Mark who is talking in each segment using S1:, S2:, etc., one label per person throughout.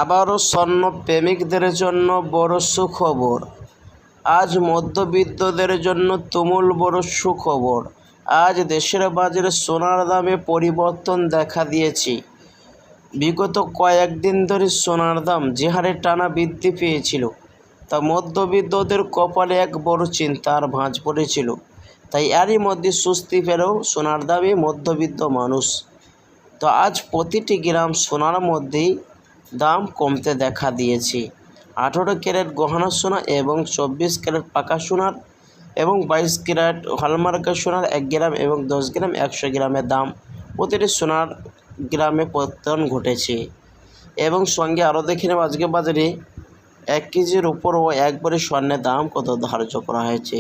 S1: আবারও স্বর্ণ প্রেমিকদের জন্য বড় সুখবর। আজ মধ্যবিত্তদের জন্য তুমুল বড় সুখবর। আজ দেশের বাজারে সোনার দামে পরিবর্তন দেখা দিয়েছে। বিগত কয়েকদিন ধরে সোনার দাম যে হারে টানা বৃদ্ধি পেয়েছিল, তা মধ্যবিত্তদের কপালে এক বড় চিন্তার ভাঁজ পড়েছিল। তাই এরই মধ্যে স্বস্তি পেল সোনার দামে মধ্যবিত্ত মানুষ। তো আজ প্রতিটি গ্রাম সোনার মধ্যেই দাম কমতে দেখা দিয়েছে। 18 ক্যারেট গহনা সোনা এবং 24 ক্যারেট পাকা সোনার এবং 22 ক্যারেট হলমার্কের সোনার 1 গ্রাম এবং 10 গ্রাম 100 গ্রামের দাম প্রতিটি সোনার গ্রামে পতন ঘটেছে। এবং সঙ্গে আরও দেখে নেব আজকে বাজারে 1 কেজির উপরও একবারে স্বর্ণের দাম কত ধার্য করা হয়েছে।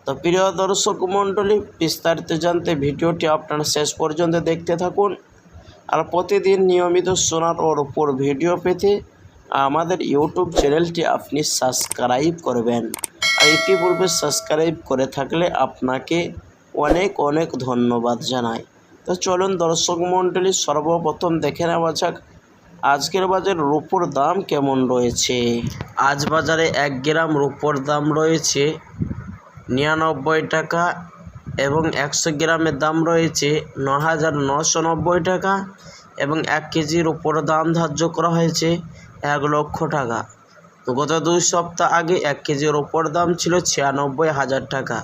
S1: তো প্রিয় দর্শক মণ্ডলী, বিস্তারিত জানতে ভিডিওটি আপনারা শেষ পর্যন্ত দেখতে থাকুন। আর প্রতিদিন নিয়মিত সোনার ও রূপোর ভিডিও পেতে আমাদের ইউটিউব চ্যানেলটি আপনি সাবস্ক্রাইব করবেন। আর ইতিপূর্বে সাবস্ক্রাইব করে থাকলে আপনাকে অনেক অনেক ধন্যবাদ জানাই। তো চলুন দর্শক মণ্ডলী, সর্বপ্রথম দেখে নেওয়া যাক আজকের বাজারে রূপোর দাম কেমন রয়েছে। আজ বাজারে 1 গ্রাম রূপোর দাম রয়েছে 99 টাকা এবং 100 গ্রামের দাম রয়েছে 9,990 টাকা এবং 1 কেজির উপর দাম ধার্য করা হয়েছে 1 লক্ষ টাকা। তো গত 2 সপ্তাহ আগে 1 কেজির উপর দাম ছিল 96,000 টাকা।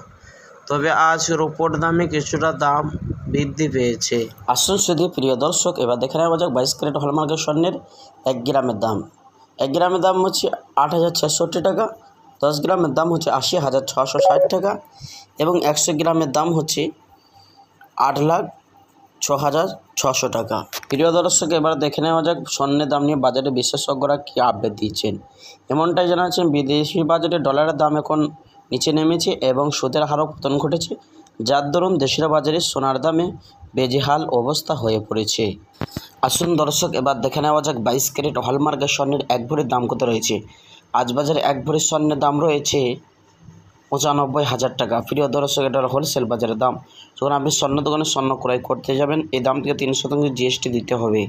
S1: তবে আজ রূপোর দামে কিছুটা দাম বৃদ্ধি পেয়েছে। আসুন শুধু প্রিয় দর্শক, এবার দেখে নেওয়া যাক 22 ক্যারেট হলমার্কের স্বর্ণের 1 গ্রামের দাম। 1 গ্রামের দাম হচ্ছে 8,066 টাকা, 10 গ্রামের দাম হচ্ছে 80,660 টাকা এবং 100 গ্রামের দাম হচ্ছে 8,06,600 টাকা। প্রিয় দর্শক, এবার দেখে নেওয়া যাক স্বর্ণের দাম নিয়ে বাজারে বিশেষজ্ঞরা কী আপডেট দিচ্ছেন। এমনটাই জানাচ্ছেন বিদেশি বাজারে ডলারের দাম এখন নিচে নেমেছে এবং সুদের হারও পতন ঘটেছে, যার দরুন দেশের বাজারে সোনার দামে বেজেহাল অবস্থা হয়ে পড়েছে। আসুন দর্শক, এবার দেখে নেওয়া যাক 22 ক্যারেট হলমার্কের স্বর্ণের 1 ভরির দাম কত রয়েছে। আজ বাজারে 1 ভরি স্বর্ণের দাম রয়েছে 95,000 টাকা। প্রিয় দর্শক, এটা হোলসেল বাজারের দাম। যখন আপনি স্বর্ণ দোকানে স্বর্ণ ক্রয় করতে যাবেন, এই দাম থেকে 3% জিএসটি দিতে হবে।